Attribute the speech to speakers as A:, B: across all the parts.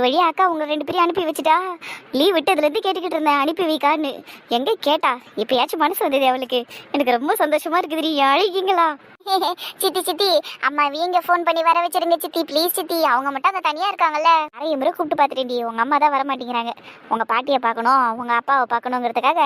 A: வழியா அக்கா உங்க 2 பேரையும் அனுப்பி வச்சுட்டா. லீவ் விட்டதுலேருந்து கேட்டுக்கிட்டு இருந்தேன் அனுப்பி வைக்கான்னு. எங்கே கேட்டா எப்பயாச்சும் மனசு வந்தது அவளுக்கு. எனக்கு ரொம்ப சந்தோஷமா இருக்குது. அழகிங்களா? சித்தி சித்தி அம்மா வீங்க ஃபோன் பண்ணி வர வச்சிருங்க சித்தி ப்ளீஸ் சித்தி. அவங்க மட்டும் அங்கே தனியாக இருக்காங்கல்ல. நிறைய முறை கூப்பிட்டு பார்த்துட்டேன்டி. உங்கள் அம்மா தான் வர மாட்டேங்கிறாங்க. உங்கள் பாட்டியை பார்க்கணும் உங்கள் அப்பாவை பார்க்கணுங்கிறதுக்காக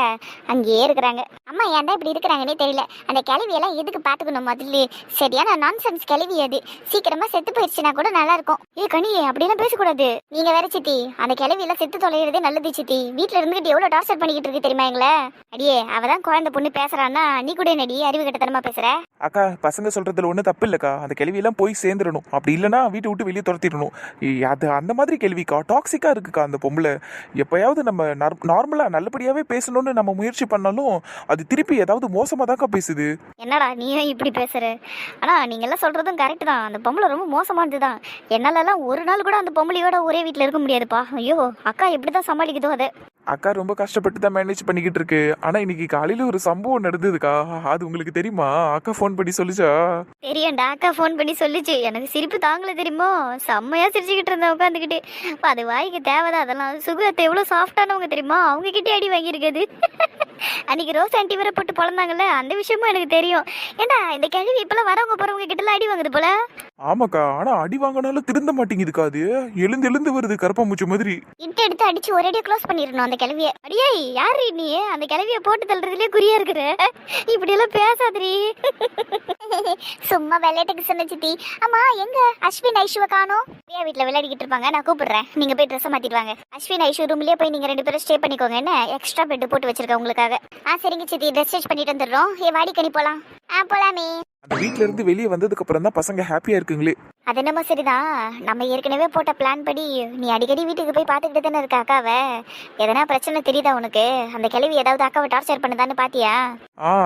A: அங்கேயே இருக்கிறாங்க. அம்மா ஏன்டா இப்படி இருக்கிறாங்கன்னே தெரியல. அந்த கிளவியெல்லாம் எதுக்கு பார்த்துக்கணும் முதல்ல? சரியான நான்சென்ஸ் கிளவி அது. சீக்கிரமா செத்து போயிடுச்சுன்னா கூட நல்லா இருக்கும். கனி அப்படியெல்லாம் பேசக்கூடாது. நீங்க வேற சித்தி, அந்த கிளவியெல்லாம் செத்து தொலைகிறதே நல்லது சித்தி. வீட்டில் இருந்துகிட்டு எவ்வளோ டார்ச்சர் பண்ணிக்கிட்டு இருக்கு தெரியுமா எங்களை? அடியே அவதான் குழந்தை பொண்ணு பேசுறான்னா நீ கூட நடி அறிவு கட்டத்தனமா பேசுற.
B: அக்கா பசங்க சொல்றதுல ஒன்றும் தப்பு இல்லைக்கா. அந்த கேள்வியெல்லாம் போய் சேர்ந்துடணும். அப்படி இல்லைன்னா வீட்டை விட்டு வெளியே துரத்திடணும். அது அந்த மாதிரி கேள்விக்கா டாக்ஸிக்கா இருக்குக்கா அந்த பொம்பளை. எப்பயாவது நம்ம நார்மலா நல்லபடியாவே பேசணும்னு நம்ம முயற்சி பண்ணாலும் அது திருப்பி ஏதாவது மோசமா தான்க்கா பேசுது.
A: என்னடா நீயும் இப்படி பேசுற? ஆனா நீங்க எல்லாம் சொல்றதும் கரெக்ட் தான். அந்த பொம்பளை ரொம்ப மோசமானதுதான். என்னாலலாம் ஒரு நாள் கூட அந்த பொம்பளையோட ஒரே வீட்டில் இருக்க முடியாதுப்பா. ஐயோ அக்கா எப்படிதான் சமாளிக்குதோ அதை.
B: அக்கா ரொம்ப கஷ்டப்பட்டு தான் மேனேஜ் பண்ணிக்கிட்டு இருக்கு. ஆனா இன்னைக்கு காலையில ஒரு சம்பவம் நடந்ததுக்கா. அது உங்களுக்கு தெரியுமா? அக்கா ஃபோன் பண்ணி சொல்லிச்சா?
A: தெரியும்டா, அக்கா ஃபோன் பண்ணி சொல்லிச்சு. எனக்கு சிரிப்பு தாங்கல தெரியுமோ. செம்மையா சிரிச்சுக்கிட்டு இருந்தேன் உட்காந்துக்கிட்டு. அது வாய்க்கு தேவைதான் அதெல்லாம். சுகத்தை எவ்வளோ சாஃப்டானவங்க தெரியுமா? அவங்க கிட்டே அடி வாங்கியிருக்குது. அன்னைக்கு ரோஸ் ஆண்டி வர போட்டு பொழந்தாங்கல்ல, அந்த விஷயமும் எனக்கு தெரியும். ஏண்டா இந்த கேள்வி இப்பெல்லாம் வரவங்க போறவங்க கிட்டலாம் அடி வாங்குது போல.
B: ஆமாக்கா, ஆனா அடி வாங்கினாலும் திருந்த மாட்டேங்குதுக்கா. அது எழுந்து எழுந்து வருது கரப்பாம்பூச்சி மாதிரி.
A: இட்டு எடுத்து அடிச்சு ஒரேடியா க்ளோஸ் பண்ணிடணும் அந்த கிளவிய. அடியே யாரு நீ? அந்த கிளவிய போட்டு தள்ளுறதுலயே குறியா இருக்கிற. இப்படி எல்லாம் பேசாதீ. சும்மா விளையாட்டுக்கு சொன்ன சித்தி. ஆமா எங்க அஸ்வின் ஐஷுவை காணோம்? பிரியா வீட்டுல விளையாடிக்கிட்டு இருப்பாங்க. நான் கூப்பிடுறேன், நீங்க போய் ட்ரெஸ் மாத்திட்டு வாங்க. அஸ்வின் ஐஷு ரூம்லயே போய் நீங்க 2 பேரும் ஸ்டே பண்ணிக்கோங்க. என்ன எக்ஸ்ட்ரா பெட் போட்டு வச்சிருக்கேன் உங்களுக்காக. சரிங்க சித்தி, ட்ரெஸ் சேஞ்ச் பண்ணிட்டு வந்துடுறோம். வாடி கனி போலாம். போலாமே.
B: அந்த வீட்ல இருந்து வெளியே வந்ததுக்கு அப்புறம் தான் பசங்க ஹாப்பியா இருக்குங்களே.
A: அது என்னமோ சரிதான். நம்ம ஏற்கனவே போட்ட பிளான் படி நீ அடிக்கடி வீட்டுக்கு போய் பார்த்துக்கிட்டு தானே இருக்க அக்காவை. எதனா பிரச்சனை தெரியுதா உனக்கு? அந்த கிளவி ஏதாவது அக்காவை டார்ச்சர் பண்ணுதான்னு பாத்தியா?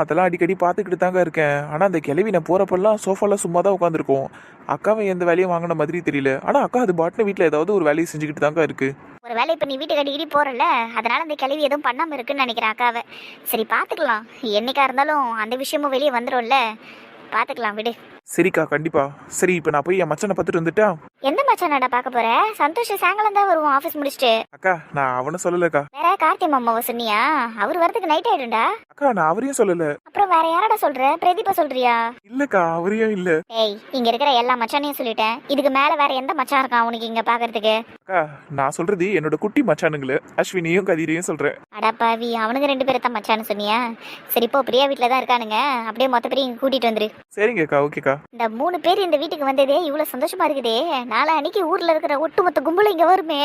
B: அதெல்லாம் அடிக்கடி பார்த்துக்கிட்டு தாங்க இருக்கேன். ஆனா அந்த கிளவி நான் போறப்பெல்லாம் சோஃபால சும்மா தான் உட்காந்துருக்கோம். அக்காவை எந்த வேலையும் வாங்கின மாதிரி தெரியல. ஆனா அக்கா அது பாட்டுன்னு வீட்டுல ஏதாவது ஒரு வேலையை செஞ்சுக்கிட்டு தாங்க இருக்கு.
A: ஒரு வேலை இப்ப நீ வீட்டுக்கு அடிக்கடி போறல, அதனால அந்த கிளவி எதுவும் பண்ணாம இருக்குன்னு நினைக்கிறேன் அக்காவை. சரி பாத்துக்கலாம். என்னைக்கா இருந்தாலும் அந்த விஷயமும் வெளியே வந்துடும்ல, பாத்துக்கலாம் விடு.
B: சரிக்கா கண்டிப்பா. சரி இப்ப நான் போய் என் மச்சனை பார்த்துட்டு வந்துட்டா.
A: எந்த மச்சானடா பார்க்க போற? சந்தோஷ் சாயங்காலம் தான் வருவோம் ஆபீஸ் முடிச்சுட்டு.
B: அக்கா நான் அவனை சொல்லலக்கா.
A: வேற கார்த்தி மாமாவை சொன்னியா? அவர் வரதுக்கு நைட் ஆயிடும்டா.
B: அக்கா நான் அவரையும் சொல்லல.
A: அப்புறம் வேற யாரடா சொல்ற? பிரதீபா சொல்றியா?
B: இல்லக்கா அவரையும் இல்ல.
A: ஏய் இங்க இருக்கிற எல்லா மச்சானையும் சொல்லிட்டேன். இதுக்கு மேல வேற எந்த மச்சான் இருக்கான் உனக்கு இங்க பாக்குறதுக்கு?
B: அக்கா நான் சொல்றது என்னோட குட்டி மச்சானுங்கள அஸ்வினியும் கதிரையும் சொல்றேன்.
A: அடப்பாவி, அவனுங்க 2 பேரும் தான் மச்சான்னு சொன்னியா? சரி இப்போ பிரியா வீட்டுல தான் இருக்கானுங்க. அப்படியே மொத்த பேரையும் இங்க கூட்டிட்டு வந்துரு.
B: சரிங்கக்கா ஓகேக்கா.
A: இந்த 3 பேர் இந்த வீட்டுக்கு வந்ததே இவ்வளவு சந்தோஷமா இருக்குதே. நாளை அன்னைக்கு ஊர்ல இருக்கிற ஒட்டுமொத்த கும்பலும் இங்க வருமே.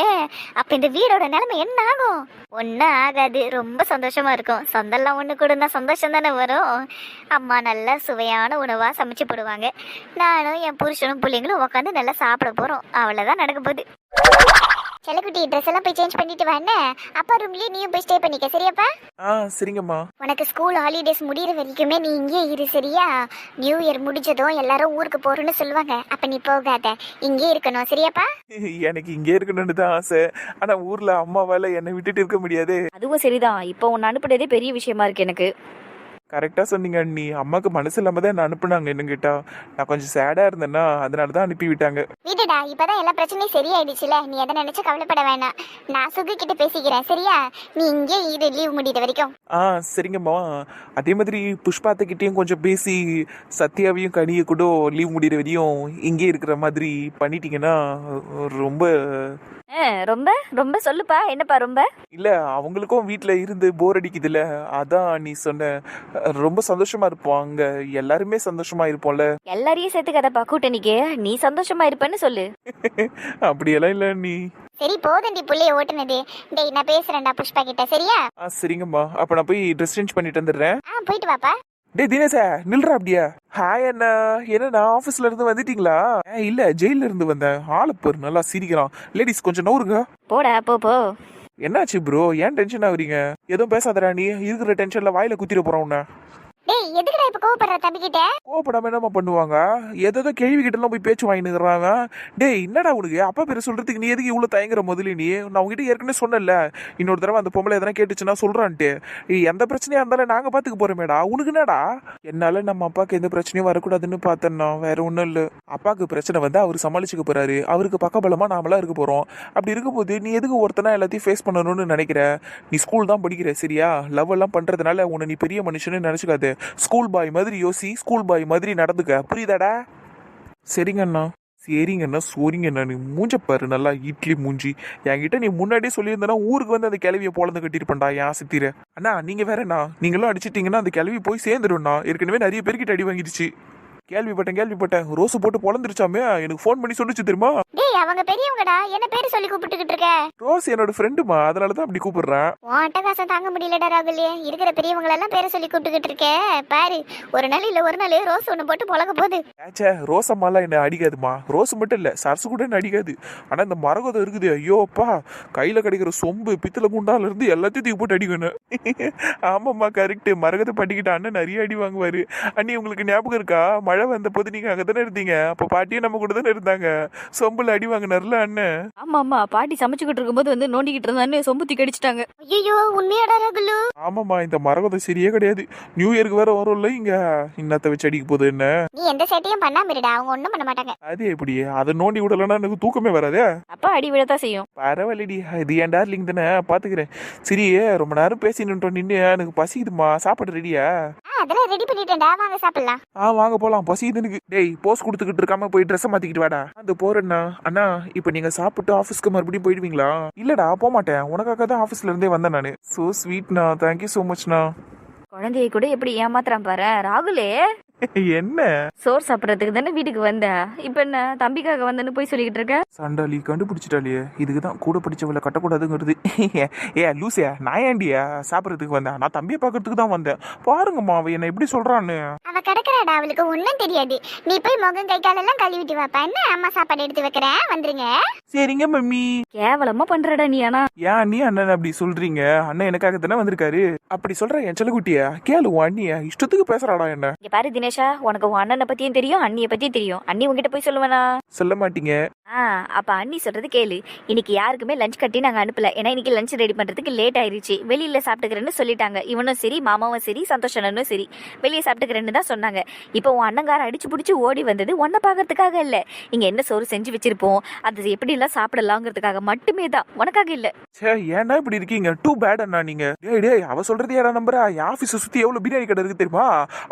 A: அப்ப இந்த வீடோட நிலைமை என்ன ஆகும்? ஒன்னும் ஆகாது. ரொம்ப சந்தோஷமா இருக்கும். சொந்தெல்லாம் ஒண்ணு கூட சந்தோஷம் தானே வரும். அம்மா நல்லா சுவையான உணவா சமைச்சு போடுவாங்க. நானும் என் புருஷனும் பிள்ளைங்களும் உட்காந்து நல்லா சாப்பிட போறோம். அவ்வளவுதான் நடக்க போகுது. செல்லக்குட்டி ட்ரெஸ் எல்லாம் போய் சேஞ்ச் பண்ணிட்டு வா. என்ன அப்பா ரூம்லயே நீயும் போய் ஸ்டே பண்ணிக்க. சரியாப்பா?
B: சரிங்கம்மா.
A: உனக்கு ஸ்கூல் ஹாலிடேஸ் முடிகிற வரைக்குமே நீ இங்கே இரு. சரியா? நியூ இயர் முடிஞ்சதும் எல்லாரும் ஊருக்கு போறோம்னு சொல்லுவாங்க. அப்ப நீ போகாத, இங்கே இருக்கணும். சரியாப்பா?
B: எனக்கு இங்கே இருக்கணும்னு தான் ஆசை. ஆனா ஊர்ல அம்மாவால என்னை விட்டுட்டு இருக்க முடியாது.
C: அதுவும் சரிதான். இப்போ உன்னை அனுப்புனதே பெரிய விஷயமா இருக்கு எனக்கு.
B: கரெக்டா சொன்னீங்க அண்ணி. அம்மாக்கு மனசு இல்லாம தான் என்ன அனுப்புனாங்க. என்ன கேட்டா நான் கொஞ்சம் சேடா இருந்தேன்னா அதனாலதான் அனுப்பி விட்டாங்க.
A: வீட்டுடா இப்பதான் எல்லா பிரச்சனையும் சரியாயிடுச்சுல. நீ எதை நினைச்சு கவலைப்பட வேணாம். நான் சுகு கிட்ட பேசிக்கிறேன். சரியா? நீ இங்கே இரு லீவ் முடிகிற வரைக்கும்.
B: சரிங்கம்மா. அதே மாதிரி புஷ்பாத்தக்கிட்டையும் கொஞ்சம் பேசி சத்யாவையும் கனியை கூட லீவ் முடிகிற வரையும் இங்கே இருக்கிற மாதிரி பண்ணிட்டீங்கன்னா ரொம்ப
C: ரொம்ப ரொம்ப சொல்லுப்பா. என்னப்பா ரொம்ப?
B: இல்ல அவங்களுக்கும் வீட்டுல இருந்து போர் அடிக்குதுல்ல, அதான் நீ சொன்ன. ரொம்ப சந்தோஷமா இருப்போம் அங்க. எல்லாருமே சந்தோஷமா இருப்போம்ல.
C: எல்லாரையும் சேர்த்துக்கதப்பா கூட்டணிக்கு. நீ சந்தோஷமா இருப்பேன்னு சொல்லு.
B: அப்படியெல்லாம் இல்ல நீ.
A: சரி போதண்டி புள்ளைய ஓட்டுனது. டேய் நான் பேசுறேன்டா புஷ்பா கிட்ட. சரியா?
B: சரிங்கம்மா. அப்ப நான் போய் ட்ரெஸ் சேஞ்ச் பண்ணிட்டு வந்துடுறேன்.
A: போயிட்டு வாப்பா.
B: டே தினேஷா நில்றா அப்படியா. ஹாய் அண்ணா. என்ன ஆபீஸ்ல இருந்து வந்துட்டீங்களா? இல்ல ஜெயில இருந்து வந்தேன். ஆளு பேர் நல்லா சிரிக்கிறான். லேடிஸ் கொஞ்சம் நவுருங்க.
C: போடா போ.
B: என்னாச்சு ப்ரோ? ஏன் டென்ஷன் ஆகுறீங்க? எதுவும் பேசாதடா. நீ இருக்கிற டென்ஷன்ல வாயில குத்திர போறான் உன்ன.
A: டேய் எதுக்குடா இப்ப கோவப்படுற தம்பிக்கிட்ட?
B: கோவப்படாம என்னம்மா பண்ணுவாங்க? ஏதோ கேள்வி கிட்ட எல்லாம் போய் பேச்சு வாங்கினுக்குறாங்க. டேய் என்னடா உனக்கு அப்பா பேரை சொல்றதுக்கு நீ எதுக்கு இவ்வளவு தயங்குற? முதல்ல நீ நான் உங்ககிட்ட ஏற்கனவே சொன்னேன்ல, இன்னொரு தடவை அந்த பொம்பளை எதனா கேட்டுச்சுன்னா சொல்றான்ட்டு. எந்த பிரச்சனையா இருந்தாலும் நாங்க பாத்துக்க போறோமேடா. உனக்கு என்னடா? என்னால நம்ம அப்பாவுக்கு எந்த பிரச்சனையும் வரக்கூடாதுன்னு பார்த்தேன்னா வேற ஒண்ணும் இல்ல. அப்பாவுக்கு பிரச்சனை வந்து அவர் சமாளிச்சுக்க போறாரு. அவருக்கு பக்கபலமா நாமளா இருக்க போறோம். அப்படி இருக்கும்போது நீ எதுக்கு ஒருத்தனா எல்லாத்தையும் ஃபேஸ் பண்ணணும்னு நினைக்கிற? நீ ஸ்கூல் தான் படிக்கிற சரியா? லவ் எல்லாம் பண்றதுனால உன்னை நீ பெரிய மனுஷன்னு நினைச்சுக்காது. ஸ்கூல் பாய் மாதிரி யோசி, ஸ்கூல் பாய் மாதிரி நடந்துக்க, புரியுதாடா? சரிங்கண்ணா. சரிங்கண்ணா சோரிங்கண்ணா. நீ மூஞ்ச பாரு, நல்லா இட்லி மூஞ்சி. என்கிட்ட நீ முன்னாடியே சொல்லியிருந்தனா ஊருக்கு வந்து அந்த கிளவியை பொழந்து கட்டிருப்பேன்டா என் சித்திர. அண்ணா நீங்க வேறண்ணா, நீங்களும் அடிச்சிட்டீங்கன்னா அந்த கிளவி போய் சேர்ந்துடும்ண்ணா. ஏற்கனவே நிறைய பேர்கிட்ட அடி வாங்கிடுச்சு. கேள்விப்பட்டேன். ரோஸு போட்டு பொழந்துருச்சாமே, எனக்கு ஃபோன் பண்ணி சொல்லிச்சு தெரியுமா?
A: டேய் அவங்க பெரியவங்கடா, என்ன பேரு சொல்லி கூப்பிட்டுக்கிட்டு இருக்க?
B: ரோஸ் என்னோட ஃப்ரெண்டுமா, அதனாலதான் அப்படி கூப்பிடுறேன்.
A: உன் அட்டகாசம் தாங்க முடியலடா ராகுல். இருக்கிற பெரியவங்களெல்லாம் பேரை சொல்லி கூப்பிட்டுக்கிட்டு இருக்கே பாரு. ஒரு நாள் இல்ல ஒரு நாள் ரோஸ் ஒண்ணு போட்டு பொழக்க போகுது.
B: ஏச்சே, ரோசம்மாலாம் என்ன அடிக்காதுமா. ரோஸ் மட்டும் இல்ல, சரசு கூட என்ன அடிக்காது. ஆனா இந்த மரகதம் இருக்குது, ஐயோ அப்பா, கையில கிடைக்கிற சொம்பு பித்தளை குண்டால இருந்து எல்லாத்தையும் தூக்கி போட்டு அடிக்கணும். ஆமாம்மா கரெக்ட். மரகதை பண்ணிக்கிட்ட அண்ணன் நிறைய அடி வாங்குவாரு. அண்ணி உங்களுக்கு ஞாபகம் இருக்கா? மழை வந்த போது நீங்க அங்கதானே இருந்தீங்க. அப்ப பாட்டியும் நம்ம கூட தானே இருந்தாங்க. சொம்புல அடி வாங்கினார்ல அண்ணன்.
C: ஆமா பாட்டி சமைச்சுக்கிட்டு இருக்கும்போது வந்து நோண்டிக்கிட்டு இருந்தான்னு சொம்பு தூக்கி அடிச்சிட்டாங்க.
A: ஐயோ உண்மையாடா ராகுல்?
B: ஆமாம்மா, இந்த மரகதம் சரியே கிடையாது. நியூ இயருக்கு வேற வரும்ல, இங்க இன்னத்தை வச்சு அடிக்க போகுது என்ன.
A: நீ எந்த சேட்டையும் பண்ணாம இருடா, அவங்க ஒண்ணும் பண்ண மாட்டாங்க.
B: அது எப்படி? அதை நோண்டி விடலன்னா எனக்கு தூக்கமே வராதே.
C: அப்பா அடி விழத்தான் செய்யும்.
B: பரவாயில்லடி, இது என் டார்லிங் தானே, பாத்துக்கிறேன். சரி, ரொம்ப நேரம் பேசி நின்றோம் நின்று. எனக்கு பசிக்குதுமா, சாப்பாடு ரெடியா?
A: அதெல்லாம் ரெடி பண்ணிட்டேன்டா, வாங்க சாப்பிடலாம்.
B: வாங்க போலாம், பசிக்குது எனக்கு. டேய் போஸ் கொடுத்துக்கிட்டு இருக்காம போய் ட்ரெஸ் மாத்திக்கிட்டு வாடா. அந்த போறேன்னா அண்ணா, இப்ப நீங்க சாப்பிட்டு ஆபீஸ்க்கு மறுபடியும் போயிடுவீங்களா? இல்லடா போக மாட்டேன், உனக்காக தான் ஆபீஸ்ல இருந்தே வந்தேன் நானு. சோ ஸ்வீட்ண்ணா, தேங்க்யூ சோ மச்ண்ணா.
C: குழந்தைய கூட எப்படி ஏமாத்துறான் பாரு ராகுலே.
B: என்ன
C: சோறு சாப்பிடறதுக்கு தானே வீட்டுக்கு வந்த, இப்ப என்ன தம்பிக்காக வந்தேன்னு போய் சொல்லிக்கிட்டு இருக்க?
B: சண்டாளி கண்டுபிடிச்சிட்டாலியே. இதுக்குதான் கூட படிச்சவளை கட்டக்கூடாதுங்கிறது. ஏ லூசியா, நான் ஏண்டியா சாப்பிடறதுக்கு வந்தேன்? நான் தம்பியை பாக்குறதுக்கு தான் வந்தேன். பாருங்கம்மா அவ என்ன எப்படி சொல்றான்னு.
A: அவ கிடக்குறாடா, அவளுக்கு ஒண்ணும் தெரியாது. நீ போய் முகம் கை காலெல்லாம் கழுவிட்டு வாப்பா. என்ன அம்மா சாப்பாடு எடுத்து வைக்கிறேன், வந்துருங்க.
B: சரிங்க மம்மி.
C: கேவலமா பண்றடா நீ. ஆனா
B: ஏன் அண்ணி அண்ணன் அப்படி சொல்றீங்க? அண்ணன் எனக்காக தானே வந்திருக்காரு. அப்படி சொல்ற என் செல்லக்குட்டியா? கேளு உன் அண்ணியா இஷ்டத்துக்கு பேசுறாடா என்ன.
C: இங்க பாரு தினேஷா, உனக்கு உன் அண்ணனை பத்தியும் தெரியும், அண்ணிய பத்தியும் தெரியும். அண்ணி உங்ககிட்ட போய் சொல்லுவேனா?
B: சொல்ல மாட்டீங்க.
C: அப்ப அண்ணி சொல்றது கேளு. இன்னைக்கு யாருக்குமே லஞ்ச் கட்டி நாங்க அனுப்பல. ஏன்னா இன்னைக்கு லஞ்ச் ரெடி பண்றதுக்கு லேட் ஆயிருச்சு. வெளியில சாப்பிட்டுக்கிறேன்னு சொல்லிட்டாங்க. இவனும் சரி, மாமாவும் சரி, சந்தோஷனும் சரி, வெளியே சாப்பிட்டுக்கிறேன்னு தான் சொன்னாங்க. இப்போ உன் அண்ணங்கார அடிச்சு பிடிச்சி ஓடி வந்தது உன்னை பாக்குறதுக்காக இல்ல. இங்க என்ன சோறு செஞ்சு வச்சிருப்போம், அது எப்படி எல்லாம் சாப்பிடலாங்கிறதுக்காக மட்டுமே தான், உனக்காக இல்ல.
B: சே ஏன்னா இப்படி இருக்கீங்க? டூ பேட் அண்ணா நீங்க. டேய் அவ சொல்றது ஏடா நம்புறா? என் ஆபீஸை சுத்தி எவ்வளவு பிரியாணி கடை இருக்கு தெரியுமா?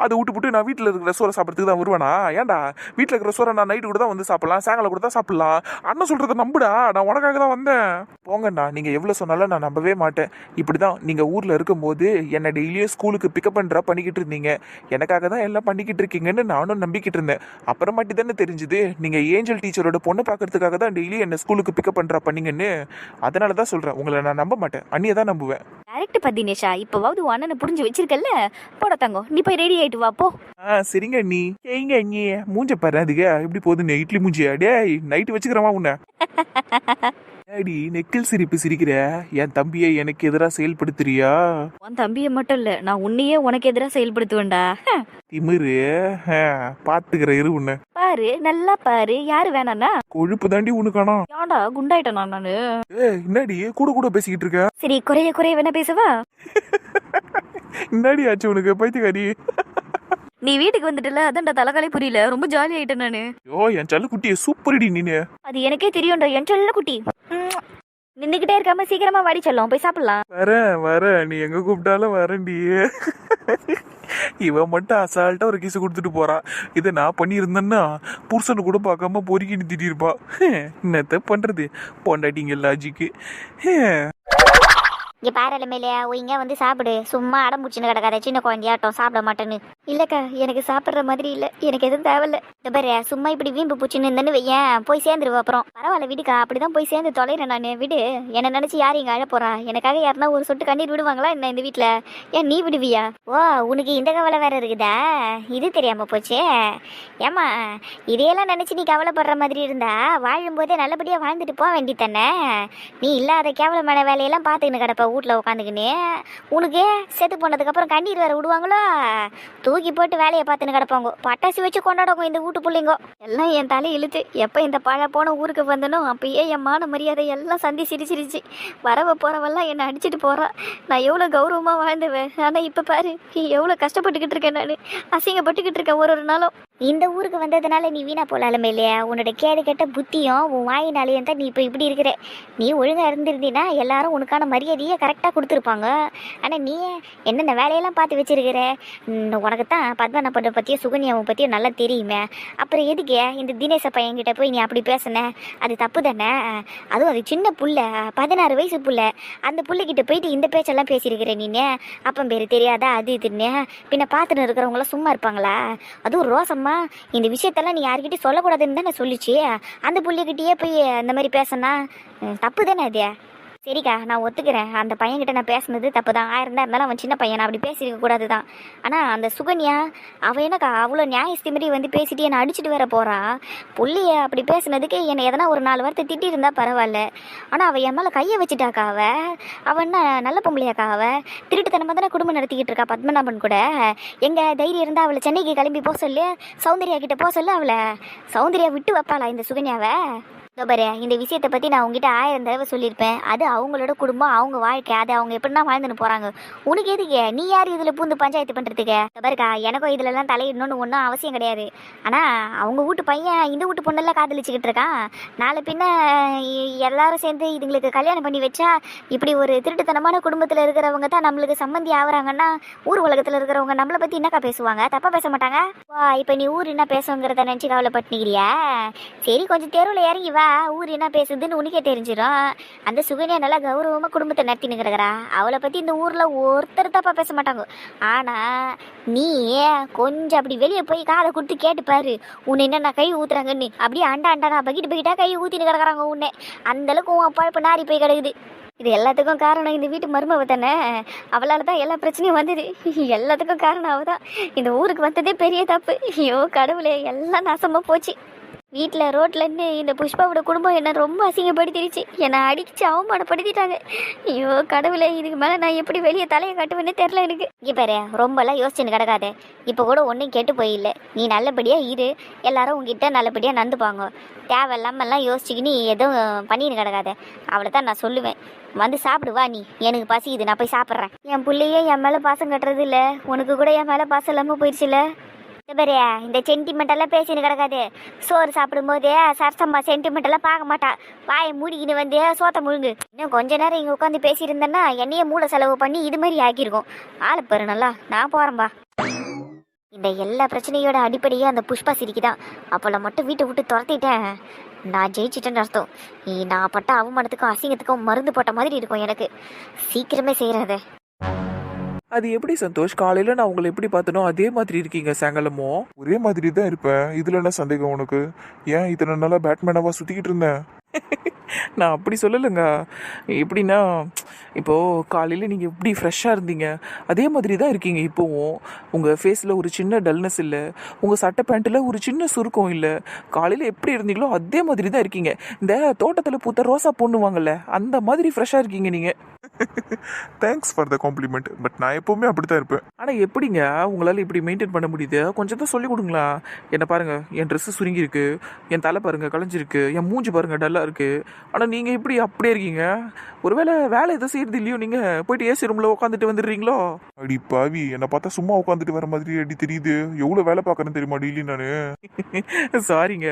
B: அதை விட்டு போட்டு நான் வீட்டுல இருக்கிற சோறை சாப்பிடறதுக்கு தான் வருவேனா? ஏன்டா வீட்டுல இருக்கிற சோறை நான் நைட்டு கூட தான் வந்து சாப்பிடலாம், சாயங்காலம் கூட தான் சாப்பிடலாம். அண்ணன் சொல்றத நம்புடா, நான் உனக்காக தான் வந்தேன். போங்கண்ணா, நீங்க எவ்வளவு சொன்னாலும் நான் நம்பவே மாட்டேன். இப்படிதான் நீங்க ஊர்ல இருக்கும்போது என்ன டெய்லியும் ஸ்கூலுக்கு பிக்கப் பண்றா பண்ணிக்கிட்டு இருந்தீங்க. எனக்காக தான் எல்லாம் பண்ணிக்கிட்டு இருக்கீங்கன்னு நானும் நம்பிக்கிட்டு இருந்தேன். அப்புறமாட்டி தானே தெரிஞ்சுது நீங்க ஏஞ்சல் டீச்சரோட பொண்ணை பாக்குறதுக்காக தான் டெய்லி என்ன ஸ்கூலுக்கு பிக்கப் பண்றா பண்ணீங்கன்னு. அதனாலதான் சொல்றேன், உங்களை நான் நம்ப மாட்டேன், அண்ணியை தான் நம்புவேன்.
C: கரெக்ட் பா தினேஷா, இப்பவாவது உன் அண்ணனை புரிஞ்சு வச்சிருக்கல. போட தங்கம், நீ போய் ரெடி ஆயிட்டு வா போ.
B: சரிங்க அண்ணி. எங்க அண்ணி மூஞ்ச பாரு, அதுக்கு எப்படி போகுதுன்னு இட்லி மூஞ்சியா? டேய் நைட்டு வச்சுக்கிறவா உன்னை. டேடி நெக்கில் சிரிப்பு சிரிக்கிற, என் தம்பியை எனக்கு எதிராக செயல்படுத்துறியா?
C: உன் தம்பியை மட்டும் இல்ல, நான் உன்னையே உனக்கு எதிராக செயல்படுத்துவேன்டா.
B: திமிரு பாத்துக்கிற இரு உன்னை.
C: பாரு நல்லா பாரு, யாரு வேணானா?
B: கொழுப்பு தாண்டி உனக்கானா?
C: ஏன்டா குண்டாயிட்டேனா நானு?
B: என்னடி கூட கூட பேசிக்கிட்டு இருக்க?
C: சரி குறைய வேணா பேசவா?
B: என்னடி ஆச்சு உனக்கு பைத்தியக்காரி?
C: நீ வீட்டுக்கு வந்துட்டுல, அதான்டா தலைகாலே புரியல, ரொம்ப ஜாலி ஆயிட்டேன் நானு.
B: என் செல்ல குட்டிய சூப்பர்டி நீனு.
C: அது எனக்கே தெரியும்டா என் செல்ல குட்டி. நின்னுகிட்டே இருக்காம சீக்கிரமா வாடி செல்லம், போய் சாப்பிடலாம்.
B: வரேன், நீ எங்க கூப்பிட்டாலும் வரேன்டி. இவன் மட்டும் அசால்ட்டா ஒரு கிசு கொடுத்துட்டு போறான். இதை நான் பண்ணியிருந்தேன்னா புருஷனை கூட பார்க்காம பொறுக்கி நிறுத்திட்டு இருப்பா. என்னத்த பண்றது, பொண்டாட்டிங்க லாஜிக்கு.
A: இங்க பாரு மேலே ஒய்ங்க வந்து சாப்பிடு. சும்மா அடம் பிடிச்சின்னு கிடக்காத சின்ன குழந்தையாட்டம் சாப்பிட மாட்டேன்னு. இல்லக்கா எனக்கு சாப்பிட்ற மாதிரி இல்லை, எனக்கு எதுவும் தேவையில்ல. இந்த பாரு சும்மா இப்படி வீம்பு பூச்சின்னு இருந்தேன்னு வையேன் போய் சேர்ந்துருவா அப்புறம். பரவாயில்ல விடுக்கா, அப்படிதான் போய் சேர்ந்து தொலைறேன் நான். விடு, என்னை நினச்சி யார் இங்கே அழ போறா? எனக்காக யாருன்னா ஒரு சொட்டு கண்ணீர் விடுவாங்களா என்ன இந்த வீட்டில்? ஏன் நீ விடுவியா? ஓ உனக்கு இந்த கவலை வேற இருக்குதா? இது தெரியாம போச்சே. ஏமா இதையெல்லாம் நினச்சி நீ கவலைப்படுற மாதிரி இருந்தா வாழும்போதே நல்லபடியாக வாழ்ந்துட்டு போக வேண்டித்தானே. நீ இல்லாத கேவலமான வேலையெல்லாம் பார்த்துக்கின்னு கிடப்ப வீட்டில் உட்காந்துக்கின்னு. உனக்கு செத்து போனதுக்கப்புறம் கண்ணீர் வேற விடுவாங்களோ? தூக்கி போட்டு வேலையை பார்த்துன்னு கிடப்பாங்க, பட்டாசு வச்சு கொண்டாடுங்க இந்த வீட்டு பிள்ளைங்க எல்லாம். என் தலை இழுத்து எப்போ இந்த பழ போன ஊருக்கு வந்தனோ அப்பயே என் மான மரியாதை எல்லாம் சந்தி சிரிச்சிருச்சு. வரவ போறவெல்லாம் என்னை அடிச்சுட்டு போறான். நான் எவ்வளோ கௌரவமாக வாழ்ந்துவேன், ஆனால் இப்போ பாரு எவ்வளோ கஷ்டப்பட்டுக்கிட்டு இருக்கேன், நான் அசிங்கப்பட்டுக்கிட்டு இருக்கேன் ஒரு நாளும். இந்த ஊருக்கு வந்ததுனால நீ வீணா போலாலுமே இல்லையா? உன்னோட கேடு கெட்ட புத்தியும் உன் வாயினாலேயும் தான் நீ இப்போ இப்படி இருக்கிற. நீ ஒழுங்காக இருந்திருந்தீன்னா எல்லாரும் உனக்கான மரியாதையை கரெக்டாக கொடுத்துருப்பாங்க. ஆனால் நீ என்னென்ன வேலையெல்லாம் பார்த்து வச்சிருக்கிற? உனக்கு தான் பத்மநாபனை பற்றியும் சுகன்யாவை பற்றியும் நல்லா தெரியுமே. அப்புறம் எதுக்கு இந்த தினேச பையன்கிட்ட போய் நீ அப்படி பேசுன? அது தப்பு தானே. அதுவும் அது சின்ன புள்ள, 16 வயசு புள்ள. அந்த புள்ளைக்கிட்ட போயிட்டு இந்த பேச்செல்லாம் பேசியிருக்கிற நீனே. அப்பம் பேர் தெரியாதா அது இதுன்னு? பின்ன பார்த்துன்னு இருக்கிறவங்களாம் சும்மா இருப்பாங்களா? அதுவும் ரோசம்மா இந்த விஷயத்தெல்லாம் நீ யார்கிட்டயும் சொல்லக்கூடாதுன்னு தானே சொல்லிச்சு. அந்த புள்ளைகிட்டயே போய் அந்த மாதிரி பேசினா தப்பு தானே அது? சரிக்கா நான் ஒத்துக்கிறேன், அந்த பையன்கிட்ட நான் பேசுனது தப்பு தான். 1000 தான் இருந்தாலும் அவன் சின்ன பையன், நான் அப்படி பேசியிருக்க கூடாது தான். ஆனால் அந்த சுகன்யா அவன் என்னக்கா அவ்வளோ நியாயஸ்தி மாதிரி வந்து பேசிட்டு என்னை அடிச்சுட்டு வேற போறா. புள்ளைய அப்படி பேசுனதுக்கு என்னை எதனா ஒரு 4 வார்த்தை திட்டி இருந்தா பரவாயில்ல. ஆனால் அவள் என் மேலே கையை வச்சுட்டாக்கா. அவன் என்ன நல்ல பொம்பளையாக்கா? திருட்டுத்தனமாக தானே குடும்பம் நடத்திக்கிட்டு இருக்கா பத்மநாபன் கூட. எங்க தைரியம் இருந்தால் அவளை சென்னைக்கு கிளம்பி போக சொல்லு, சௌந்தர்யா கிட்ட போக சொல்லு. அவளை சௌந்தர்யா விட்டு வைப்பாளா இந்த சுகன்யாவை? பாரு இந்த விஷயத்தை பற்றி நான் உங்ககிட்ட 1000 தடவை சொல்லியிருப்பேன். அது அவங்களோட குடும்பம், அவங்க வாழ்க்கை, அது அவங்க எப்படின்னா வாழ்ந்துன்னு போகிறாங்க. உனக்கு எதுக்கு? நீ யார் இதில் பூந்து பஞ்சாயத்து பண்ணுறதுக்கு? பாருக்கா எனக்கும் இதிலெல்லாம் தலையிடணும்னு ஒன்றும் அவசியம் கிடையாது. ஆனால் அவங்க வீட்டு பையன் இந்த வீட்டு பொண்ணெல்லாம் காதலிச்சுக்கிட்டு இருக்கான். நாளை பின்ன எல்லாரும் சேர்ந்து இதுங்களுக்கு கல்யாணம் பண்ணி வச்சா இப்படி ஒரு திருட்டுத்தனமான குடும்பத்தில் இருக்கிறவங்க தான் நம்மளுக்கு சம்மந்தி ஆகுறாங்கன்னா ஊர் உலகத்தில் இருக்கிறவங்க நம்மளை பற்றி என்னக்கா பேசுவாங்க? தப்பாக பேச மாட்டாங்க? வா இப்போ நீ ஊர் என்ன பேசுங்கிறத நினச்சி கவலைப்பட்டுக்கிறியா? சரி கொஞ்சம் தெருவில் இறங்கி வா, ஊர் என்ன பேசுதுன்னு உனக்கே தெரிஞ்சிடும். அந்த சுகன்யா நல்லா கௌரவமாக குடும்பத்தை நடத்தின்னு கிடக்குறா. அவளை பற்றி இந்த ஊரில் ஒருத்தர் தப்பா பேச மாட்டாங்க. ஆனால் நீ கொஞ்சம் அப்படி வெளியே போய் காதை கொடுத்து கேட்டுப்பாரு, உன்னை என்னென்ன கை ஊத்துறாங்கன்னு. அப்படியே அண்டா பக்கிட்டா கை ஊற்றின்னு கிடக்குறாங்க உன்னை. அந்தளவுக்கு உன் பழப்பு நாரி போய் கிடக்குது. இது எல்லாத்துக்கும் காரணம் இந்த வீட்டு மருமவ தானே. அவளால் தான் எல்லா பிரச்சனையும் வந்தது. எல்லாத்துக்கும் காரணம் அவள் தான். இந்த ஊருக்கு வந்ததே பெரிய தப்பு. ஐயோ கடவுளே, எல்லாம் நாசமாக போச்சு. வீட்டில் ரோட்லன்னு இந்த புஷ்பாவோட குடும்பம் என்னை ரொம்ப அசிங்கப்படுத்திடுச்சு. என்னை அடிச்சு அவமானப்படுத்திட்டாங்க. ஐயோ கடவுளே, இதுக்கு மேலே நான் எப்படி வெளியே தலையை காட்டுவேன்னே தெரில எனக்கு. இங்கே பாரு ரொம்பலாம் யோசிச்சுன்னு கிடக்காத. இப்போ கூட ஒன்றும் கெட்டு போயில்லை. நீ நல்லபடியாக இரு, எல்லாரும் உங்ககிட்ட நல்லபடியாக நடந்துப்பாங்க. தேவையில்லாமல்லாம் யோசிச்சுக்கின்னு எதுவும் பண்ணின்னு கிடக்காத. அவளை தான் நான் சொல்லுவேன். வந்து சாப்பிடுவா நீ, எனக்கு பசி இது, நான் போய் சாப்பிட்றேன். என் பிள்ளையே என் மேலே பாசம் கட்டுறது இல்லை, உனக்கு கூட என் மேலே பாசம் இல்லாமல் போயிடுச்சுல. பாரு இந்த சென்டிமெண்டெல்லாம் பேசின்னு கிடக்காது. சோறு சாப்பிடும்போதே சரசம்மா சென்டிமெண்டெல்லாம் பார்க்க மாட்டா. வாயை மூடிக்கின்னு வந்து சோத்தை முழுங்கு. இன்னும் கொஞ்ச நேரம் இங்கே உட்காந்து பேசியிருந்தேன்னா என்னையே மூளை செலவு பண்ணி இது மாதிரி ஆக்கியிருக்கோம். ஆளு பாரு நல்லா. நான் போகிறேன்பா. இந்த எல்லா பிரச்சனையோட அடிப்படையே அந்த புஷ்பா சிரிக்கு தான். அவளை மட்டும் வீட்டை விட்டு துரத்திட்டேன், நான் ஜெயிச்சிட்டேன்னு அர்த்தம். நான் பட்ட அவமானத்துக்கும் அசிங்கத்துக்கும் மருந்து போட்ட மாதிரி இருக்கும் எனக்கு. சீக்கிரமே செய்கிறத.
B: அது எப்படி சந்தோஷ்? காலையில நான் உங்களை எப்படி பார்த்தனோ அதே மாதிரி இருக்கீங்க சாயங்காலமும்.
D: ஒரே மாதிரி தான் இருப்பேன், இதுல என்ன சந்தேகம் உனக்கு? ஏன் இத்தனை நாளா பேட்மேனாவா சுத்திக்கிட்டு இருந்தேன்?
B: நான் அப்படி சொல்லலைங்க. எப்படின்னா இப்போது காலையில் நீங்கள் எப்படி ஃப்ரெஷ்ஷாக இருந்தீங்க அதே மாதிரி தான் இருக்கீங்க இப்போவும். உங்கள் ஃபேஸில் ஒரு சின்ன டல்னஸ் இல்லை, உங்கள் சட்டை பேண்ட்டில் ஒரு சின்ன சுருக்கம் இல்லை. காலையில் எப்படி இருந்தீங்களோ அதே மாதிரி தான் இருக்கீங்க. இந்த தோட்டத்தில் பூத்த ரோசா பொண்ணுவாங்கல்ல அந்த மாதிரி ஃப்ரெஷ்ஷாக இருக்கீங்க நீங்கள்.
D: Thanks for the compliment. But நான் எப்பவுமே அப்படித்தான் இருப்பேன்.
B: ஆனால் எப்படிங்க உங்களால் இப்படி மெயின்டைன் பண்ண முடியுது? கொஞ்சம் தான் சொல்லிக் கொடுங்களா. என்ன பாருங்கள், என் ட்ரெஸ்ஸு சுருங்கியிருக்கு, என் தலை பாருங்கள் களைஞ்சிருக்கு, என் மூஞ்சி பாருங்கள் டல்லாக இருக்குது. ஆனால் நீங்கள் இப்படி அப்படியே இருக்கீங்க. ஒருவேளை வேலை எதுவும் செய்யறது இல்லையோ? நீங்கள் போயிட்டு ஏசி ரூமில் உட்காந்துட்டு வந்துடுறீங்களோ?
D: அடி பாவி, என்னை பார்த்தா சும்மா உட்காந்துட்டு வர மாதிரி அடி தெரியுது. எவ்வளோ வேலை பார்க்குறேன்னு தெரியுமா டெய்லி நான்?
B: சாரிங்க,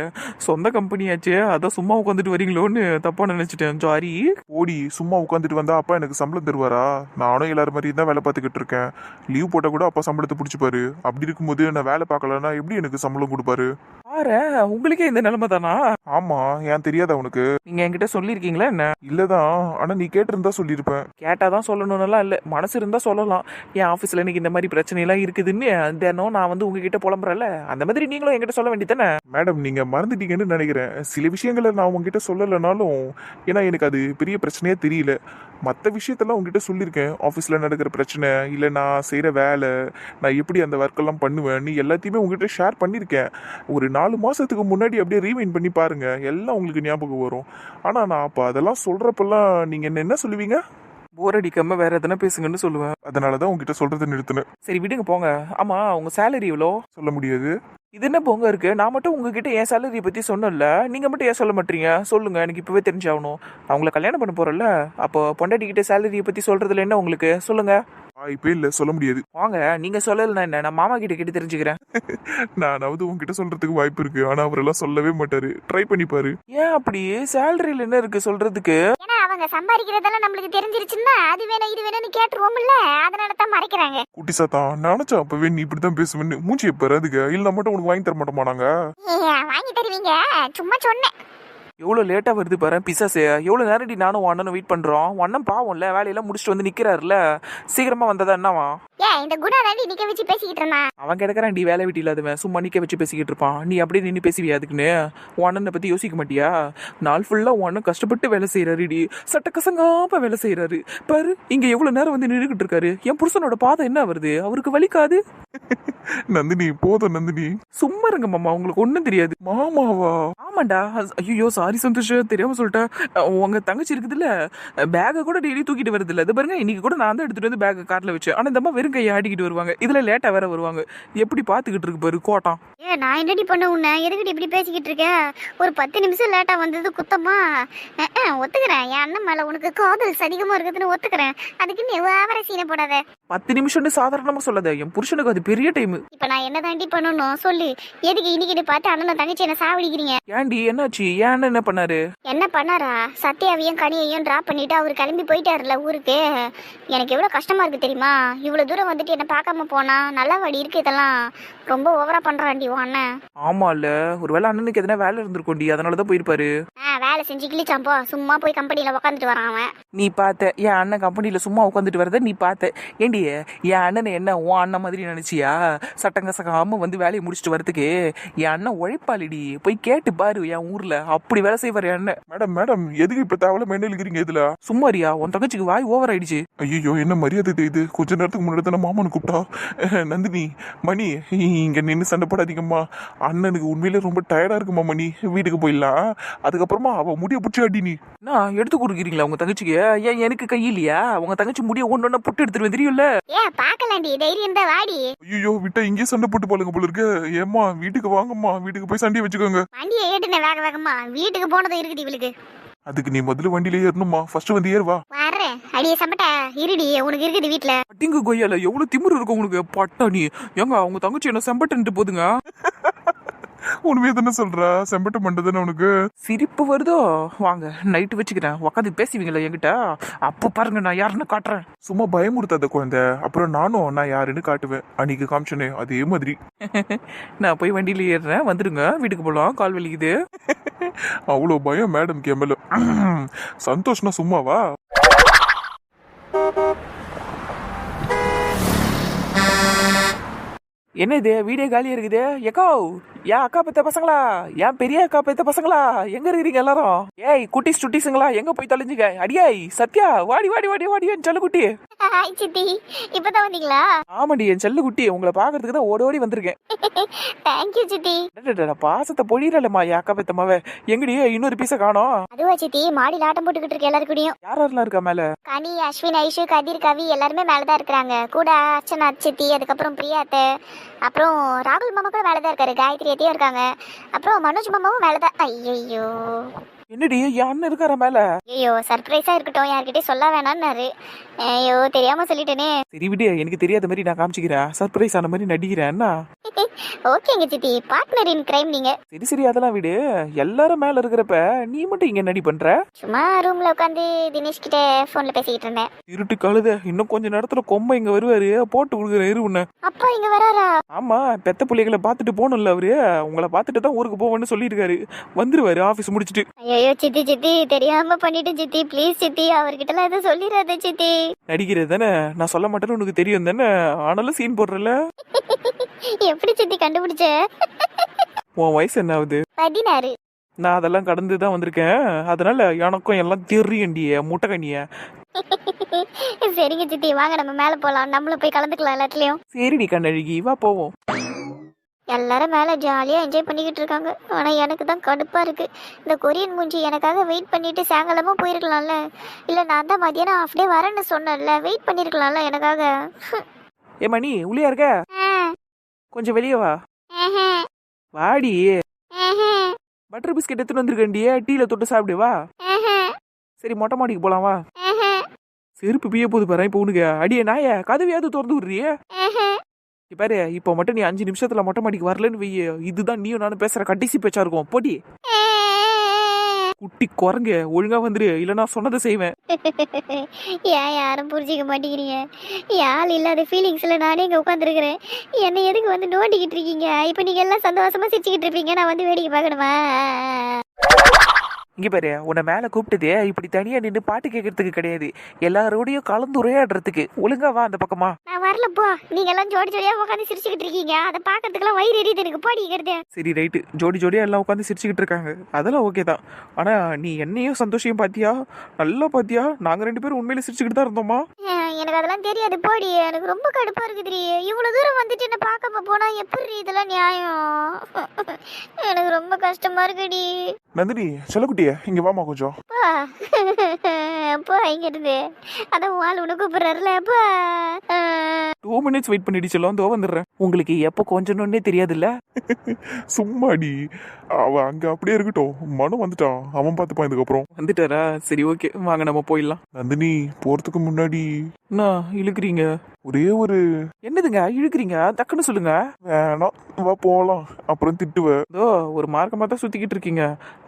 B: சொந்த கம்பெனியாச்சே அதான் சும்மா உட்காந்துட்டு வரீங்களோன்னு தப்பாக நினச்சிட்டேன். சாரி.
D: ஓடி சும்மா உட்காந்துட்டு வந்தா அப்பா எனக்கு சம்பளம் தருவாரா? நானும் எல்லாரும் மாதிரி தான் வேலை பார்த்துக்கிட்டு இருக்கேன். லீவ் போட்டால் கூட அப்பா சம்பளத்தை பிடிச்சிப்பாரு. அப்படி இருக்கும்போது நான் வேலை பார்க்கலன்னா எப்படி எனக்கு சம்பளம் கொடுப்பாரு?
B: பாரு, உங்களுக்கே இந்த நிலைமை தானா?
D: ஆமா, ஏன் தெரியாதா உனக்கு?
B: நீங்க என்கிட்ட சொல்லியிருக்கீங்களா என்ன?
D: இல்லதான், ஆனா நீ கேட்டிருந்தா சொல்லியிருப்பேன்.
B: கேட்டாதான் சொல்லணும்னுலாம் இல்லை, மனசு இருந்தா சொல்லலாம். என் ஆஃபீஸில் இன்னைக்கு இந்த மாதிரி பிரச்சனைலாம் இருக்குதுன்னு தினம் நான் வந்து உங்ககிட்ட புலம்புறேன்ல, அந்த மாதிரி நீங்களும் என்கிட்ட சொல்ல வேண்டியதானே?
D: மேடம், நீங்க மறந்துட்டீங்கன்னு நினைக்கிறேன். சில விஷயங்களை நான் உங்ககிட்ட சொல்லலைனாலும், ஏன்னா எனக்கு அது பெரிய பிரச்சனையே தெரியல. மற்ற விஷயத்தெல்லாம் உங்ககிட்ட சொல்லியிருக்கேன். ஆஃபீஸில் நடக்கிற பிரச்சனை, இல்லை நான் செய்கிற வேலை, நான் எப்படி அந்த ஒர்க்கெல்லாம் பண்ணுவேன், நீ எல்லாத்தையுமே உங்ககிட்ட ஷேர் பண்ணியிருக்கேன். ஒரு 4 மாதத்துக்கு முன்னாடி அப்படியே ரீவைண்ட் பண்ணி பாருங்க, எல்லாம் உங்களுக்கு ஞாபகம் வரும். ஆனால் நான் அப்போ அதெல்லாம் சொல்கிறப்பெல்லாம் நீங்கள் என்ன சொல்லுவீங்க?
B: போர் அடிக்காம வேற எதனா பேசுங்கன்னு சொல்லுவேன்.
D: அதனால தான் உங்ககிட்ட சொல்கிறத நிறுத்தினேன்.
B: சரி விடுங்க போங்க. ஆமா, உங்க சேலரி எவ்வளோ?
D: சொல்ல முடியாது.
B: இது என்ன போங்க இருக்கு? நான் மட்டும் உங்ககிட்ட என் சேலரியை பத்தி சொன்னல, நீங்க மட்டும் ஏன் சொல்ல மாட்டீங்க? சொல்லுங்க, எனக்கு இப்பவே தெரிஞ்சாகணும். அவங்கள கல்யாணம் பண்ண போறல, அப்போ பொண்டாட்டி கிட்ட சேலரியை பத்தி சொல்றதுல என்ன உங்களுக்கு? சொல்லுங்க.
D: இப்போ இல்லை, சொல்ல முடியாது.
B: வாங்க, நீங்க சொல்லலைன்னா என்ன, நான் மாமா கிட்ட கேட்டு தெரிஞ்சுக்கிறேன்.
D: நானாவது உங்ககிட்ட சொல்றதுக்கு வாய்ப்பு இருக்கு, ஆனா அவரெல்லாம் சொல்லவே மாட்டாரு. ட்ரை பண்ணி பாரு.
B: ஏன் அப்படி? சேலரியில் என்ன இருக்கு சொல்றதுக்கு?
A: ஏன்னா அவங்க சம்பாதிக்கிறதெல்லாம் நம்மளுக்கு தெரிஞ்சிருச்சுன்னா அது வேணும் இது வேணும்னு கேட்டுருவோம்ல, அதனால தான் மறைக்கிறாங்க.
D: குட்டி சாத்தா, நினைச்சா அப்பவே நீ இப்படிதான் பேசுவேன்னு. மூஞ்சி எப்ப அதுக்கு இல்ல மட்டும் உனக்கு வாங்கி தர மாட்டோமா நாங்க?
A: வாங்கி தருவீங்க, சும்மா சொன்னேன்.
B: எவ்வளோ லேட்டாக வருது பாரு பிசாசு. எவ்வளோ நேரடி நானும் அண்ணனும் வெயிட் பண்ணுறோம். அண்ணன் பாவம்ல, வேலையெல்லாம் முடிச்சுட்டு வந்து நிற்கிறாருல, சீக்கிரமாக வந்ததா என்னவா?
A: இந்த குணா தாண்டி நிக்க வச்சு பேசிக்கிட்டு இருந்தான்.
B: அவன் கிடக்கிறான் டி, வேலை வீட்டு இல்லாதவன், சும்மா நிற்க வச்சு பேசிக்கிட்டு இருப்பான். நீ அப்படியே நின்று பேசுவியா அதுக்குன்னு? உன் அண்ணனை பற்றி யோசிக்க மாட்டியா? நாள் ஃபுல்லாக உன் அண்ணன் கஷ்டப்பட்டு வேலை செய்கிறாரு டி, சட்ட கசங்காப்ப வேலை செய்கிறாரு பாரு. இங்கே எவ்வளோ நேரம் வந்து நின்றுக்கிட்டு இருக்காரு. என் புருஷனோட பாதம் என்ன வருது, அவருக்கு வலிக்காது?
D: நந்தினி போதும் நந்தினி.
B: சும்மா இருங்க மாமா, உங்களுக்கு ஒன்றும் தெரியாது.
D: மாமாவா?
B: ஆமாண்டா. ஐயோ சாரி சந்தோஷ், தெரியாம சொல்லிட்டேன். உங்க தங்கச்சி இருக்குதுல்ல, பேக்கை கூட டெய்லி தூக்கிட்டு வருது இல்ல, இது பாருங்க, இன்னைக்கு கூட நான் தான் எடுத்துட்டு வந்து பேக்கை கார்ல வச்சேன். ஆனா இந்த அம்மா வெறும் கையை ஆடிக்கிட்டு வருவாங்க, இதுல லேட்டா வேற வருவாங்க. எப்படி பாத்துக்கிட்டு இருக்கு பாரு கோட்டம்.
A: நான் என்னடி பண்ண உன்ன, எதுக்கிட்டு இப்படி பேசிக்கிட்டு இருக்க? ஒரு 10 நிமிஷம் லேட்டா வந்தது குத்தமா? ஒத்துக்கிறேன், என் அண்ணன் மேல உனக்கு காதல் அதிகமா இருக்குதுன்னு ஒத்துக்கிறேன். அதுக்கு நீ வேற சீனை போடாத.
B: 10 நிமிஷம்னு சாதாரணமா சொல்லாத, என் புருஷனுக்கு அது பெரிய டைம்.
A: இப்ப நான் என்ன தாண்டி பண்ணணும் சொல்லு? எதுக்கு இன்னைக்கு பார்த்து அண்ணன் தங்கச்சி என்ன சாவடிக்கிறீங்க?
B: ஏன்டி என்னாச்சு? ஏன் அண்ணன் என்ன பண்ணாரு?
A: என்ன பண்ணாரா? சத்யாவையும் கனியையும் டிராப் பண்ணிட்டு அவர் கிளம்பி போயிட்டாருல ஊருக்கு. எனக்கு எவ்வளவு கஷ்டமா இருக்கு தெரியுமா? இவ்வளவு தூரம் வந்துட்டு என்ன பார்க்காம போனா நல்லா வடி இருக்கு. இதெல்லாம் ரொம்ப ஓவரா பண்றான்டி உன் அண்ணன்.
B: ஆமா இல்ல, ஒருவேளை அண்ணனுக்கு எதனா வேலை இருந்திருக்கோண்டி, அதனாலதான் போயிருப்பாரு.
A: வேலை செஞ்சு கிழிச்சாம்போ, சும்மா போய் கம்பெனில உக்காந்துட்டு வரான் அவன்.
B: நீ பார்த்த என் அண்ணன் கம்பெனில சும்மா உட்காந்துட்டு வரத நீ பார்த்த? ஏண்டி என் அண்ணனை என்ன உன் அண்ணன் மாதிரி நினைச்சியா? சட்டங்கசகாம வந்து வேலையை முடிச்சுட்டு வரதுக்கு என் அண்ணன் உழைப்பாளிடி, போய் கேட்டு பாரு. என் ஊர்ல அப்படி வேலை செய்வார் என் அண்ணன்.
D: மேடம் மேடம், எதுக்கு இப்ப தேவையில்ல மெண்டல் இருக்கிறீங்க இதுல?
B: சும்மாரியா, உன் தங்கச்சிக்கு வாய் ஓவர் ஆயிடுச்சு.
D: ஐயோ, என்ன மரியாதை இது? கொஞ்ச நேரத்துக்கு முன்னாடி தானே மாமனு கூப்பிட்டா. நந்தினி, மணி, இங்க நின்று சண்டை போடாதீங்கம்மா. அண்ணனுக்கு உண்மையிலே ரொம்ப டயர்டா இருக்குமா மணி, வீட்டுக்கு போயிடலாம். அதுக்கப்புறமா அவ முடிய பிடிச்சி அடி. நீ
B: நான் எடுத்து கொடுக்குறீங்களா உங்க தங்கச்சிக்கு? ஏன் எனக்கு கை இல்லையா? உங்க தங்கச்சி முடிய ஒன்னொன்னா புட்டு எடுத்துருவேன் தெரியும்ல.
A: பாக்கலாண்டி, தைரியம் தான் வாடி.
D: ஐயோ, விட்டா இங்கே சண்டை போட்டு பாருங்க போல இருக்கு. ஏம்மா வீட்டுக்கு வாங்கம்மா, வீட்டுக்கு போய் சண்டையை வச்சுக்கோங்க.
A: வண்டியை ஏட்டுன வேக வேகமா, வீட்டுக்கு போனது இருக்குது இவளுக்கு.
D: அதுக்கு நீ முதல்ல வண்டியில ஏறணுமா? ஃபர்ஸ்ட் வந்து ஏறுவா.
A: வர்றேன் அடியே சம்பட்ட இருடி, உனக்கு இருக்குது வீட்டுல.
B: அட்டிங்கு கொய்யால எவ்வளவு திமிரு இருக்கும் உங்களுக்கு பட்டாணி. ஏங்க அவங்க தங்கச்சி என்ன செம்பட்டு போதுங்க.
D: உண்மையை தானே சொல்றா? செம்பட்ட மண்டதானே உனக்கு?
B: சிரிப்பு வருதோ? வாங்க நைட்டு வச்சுக்கிறேன், உக்காந்து பேசுவீங்களா என்கிட்ட? அப்போ பாருங்க நான் யாருன்னு காட்டுறேன்.
D: சும்மா பயமுறுத்தாத குழந்தை, அப்புறம் நானும் நான் யாருன்னு காட்டுவேன். அன்னைக்கு காமிச்சனே அதே மாதிரி.
B: நான் போய் வண்டியில ஏறுறேன், வந்துருங்க, வீட்டுக்கு போலாம், கால் வலிக்குது.
D: அவ்வளோ பயம் மேடம் கேமல. சந்தோஷ்னா சும்மாவா?
B: என்ன இது வீடியோ காலியா இருக்குது? எக்கோ ஏன் அக்கா பெத்த பசங்களா, ஏன் பெரிய அக்கா பெத்த பசங்களா, எங்க இருக்கிறீங்க எல்லாரும்? ஏய் குட்டிஸ் சுட்டிஸுங்களா, எங்க போய் தொலைஞ்சுங்க? அடியாய் சத்யா, வாடி வாடி வாடி வாடி என் செல்ல குட்டி.
A: சித்தி இப்பதான் வந்தீங்களா?
B: ஆமாடி என் செல்ல குட்டி, உங்களை பாக்குறதுக்கு தான் ஓடி ஓடி வந்திருக்கேன்.
A: தேங்க்யூ சித்தி.
B: பாசத்தை பொழியறலம்மா என் அக்கா பெத்தமாவே. எங்கடி இன்னொரு பீஸை காணோம்?
A: அதுவா சித்தி, மாடியில் ஆட்டம் போட்டுக்கிட்டு இருக்க எல்லாரும் கூடயும்.
B: யாரெல்லாம் இருக்கா மேல?
A: கனி, அஸ்வின், ஐஷு, கதிர், கவி எல்லாருமே மேலதான் இருக்கிறாங்க. கூட அர்ச்சனா சித்தி, அதுக்கப்புறம் பிரியாத்த, அப்புறம் ராகுல் மாமா கூட மேலதான் இருக்காரு, காயத்ரி ஏத்தியும் இருக்காங்க, அப்புறம் மனோஜ் மாமாவும் மேலதான். ஐயோ
B: என்னடி என் அண்ணன் இருக்கார மேல?
A: ஐயோ சர்ப்ரைஸா இருக்கட்டும், யார்கிட்டயும் சொல்ல வேணாம்னாரு. ஐயோ தெரியாம சொல்லிட்டேனே.
B: சரி விடு, எனக்கு தெரியாத மாதிரி நான் காமிச்சிக்கிறேன், சர்ப்ரைஸ் ஆன மாதிரி நடிக்கிறேன். என்ன
A: ஓகேங்க சித்தி, பார்ட்னர் இன் கிரைம் நீங்க.
B: சரி சரி அதெல்லாம் விடு. எல்லாரும் மேல இருக்கிறப்ப நீ மட்டும் இங்க என்னடி பண்ற?
A: சும்மா ரூம்ல உட்காந்து தினேஷ் கிட்ட போன்ல பேசிக்கிட்டு இருந்தேன்.
B: இருட்டு கழுத, இன்னும் கொஞ்ச நேரத்துல கொம்ப இங்க வருவாரு, போட்டு கொடுக்குற இரு உன்ன.
A: அப்பா இங்க வராரா?
B: ஆமா, பெத்த பிள்ளைகளை பார்த்துட்டு போகணும்ல அவரு. உங்களை பார்த்துட்டு தான் ஊருக்கு போவேன்னு சொல்லியிருக்காரு. வந்துருவாரு ஆபீஸ் முடிச்சிட்டு.
A: ஐயோ சித்தி சித்தி, தெரியாம பண்ணிட்டு சித்தி, ப்ளீஸ் சித்தி, அவர்கிட்ட எல்லாம் எதுவும் சொல்லிடாத சித்தி.
B: நடிக்கிறது தானே, நான் சொல்ல மாட்டேன்னு உனக்கு தெரியும் தானே, ஆனாலும் சீன் போடுறல.
A: எப்படி சித்தி கண்டுபிடிச்ச?
B: உன் வயசு என்ன ஆகுது?
A: 16.
B: நான் அதெல்லாம் கடந்து தான் வந்திருக்கேன். அதனால எனக்கும் எல்லாம் தெரியுண்டிய முட்டைக்கண்ணிய.
A: சரிங்க சித்தி, வாங்க நம்ம மேல போலாம், நம்மளும் போய் கலந்துக்கலாம் எல்லாத்துலயும்.
B: சரிடி கண்ணழகி, வா போவோம்.
A: எல்லாரும் மேல ஜாலியா என்ஜாய் பண்ணிக்கிட்டு இருக்காங்க. ஆனா எனக்கு தான் கடுப்பா இருக்கு. இந்த கொரியன் மூஞ்சி எனக்காக வெயிட் பண்ணிட்டு சாயங்காலமா போயிருக்கலாம்ல. இல்ல நான் தான் மதியானம் ஹாஃப் டே வரேன்னு சொன்னேன்ல, வெயிட் பண்ணிருக்கலாம்ல எனக்காக.
B: ஏ மணி, உள்ளியா இருக்க? கொஞ்சம் வெளியே வா. வாடி. பட்டர் பிஸ்கெட் எடுத்துட்டு வந்திருக்கண்டியே, டீல தொட்டு சாப்பிடு வா. சரி மொட்டை மாடிக்கு போலாம் வா. செருப்பு பிய போது பாரு இப்போ உனக்கு. அடியே நாய, கதவையாவது திறந்து விடுறியே. பாரு, இப்போ மட்டும் நீ 5 நிமிஷத்துல மொட்டை மாடிக்கு வரலன்னு வைய, இதுதான் நீயும் நானும் பேசுற கடைசி பேச்சா இருக்கும். போடி குட்டி குரங்க, ஒழுங்கா வந்துரு, இல்ல நான் சொன்னதை செய்வேன்.
A: ஏன் யாரும் புரிஞ்சிக்க மாட்டேங்கிறீங்க? யாழ் இல்லாத ஃபீலிங்ஸ்ல நானே இங்க உட்காந்துருக்கிறேன். என்னை எதுக்கு வந்து நோண்டிக்கிட்டு இருக்கீங்க? இப்ப நீங்க எல்லாம் சந்தோஷமா சிரிச்சுக்கிட்டு இருப்பீங்க, நான் வந்து வேடிக்கை பார்க்கணுமா?
B: இங்க பாரு, உன்னை மேல கூப்பிட்டதே இப்படி தனியா நின்று பாட்டு கேட்கறதுக்கு கிடையாது, எல்லாரோடையும் கலந்து உரையாடுறதுக்கு. ஒழுங்கா வா அந்த பக்கமா.
A: நான் வரல போ. நீங்க எல்லாம் ஜோடி ஜோடியா உட்காந்து சிரிச்சுக்கிட்டு இருக்கீங்க, அதை பாக்கிறதுக்கெல்லாம் வயிறு எரியுது எனக்கு. போடிக்கிறது.
B: சரி ரைட்டு, ஜோடி ஜோடியா எல்லாம் உட்காந்து சிரிச்சுக்கிட்டு இருக்காங்க, அதெல்லாம் ஓகே தான். ஆனா நீ என்னையும் சந்தோஷம் பாத்தியா? நல்லா பாத்தியா? நாங்க 2 பேரும் உண்மையில சிரிச்சுக்கிட்டு தான் இருந்தோமா?
A: எனக்கு அதெல்லாம் தெரியாது போடி. எனக்கு ரொம்ப கடுப்பா இருக்குது. இவ்வளவு தூரம் வந்துட்டு என்ன பார்க்காம போனா எப்படி? இதெல்லாம் நியாயம்? எனக்கு ரொம்ப கஷ்டமா இருக்குடி.
D: நந்தினி செல்லக்குட்டிய இங்க வாமா கொஞ்சம்.
A: போ இங்க இருந்து. அதான் ஆள் உனக்கு கூப்பிடுறாருல.
B: 2 minutes வெயிட் பண்ணிட்டு சொல்லும், தோ வந்துடுறேன். உங்களுக்கு எப்போ கொஞ்சம்னே தெரியாதுல்ல.
D: சும்மாடி, அவன் அங்க அப்படியே இருக்கட்டும். மனு வந்துட்டான், அவன் பார்த்துப்பான் இதுக்கப்புறம்.
B: வந்துட்டாரா? சரி ஓகே, வாங்க நம்ம போயிடலாம்.
D: நந்தினி போறதுக்கு முன்னாடி
B: என்ன இழுக்கிறீங்க?
D: ஒரே ஒரு
B: என்னதுங்க இழுக்கிறீங்க? டக்குன்னு சொல்லுங்க.
D: வேணாம், வா போலாம், அப்புறம் திட்டுவ.
B: இதோ ஒரு மார்க்கமா தான் சுத்திக்கிட்டு இருக்கீங்க.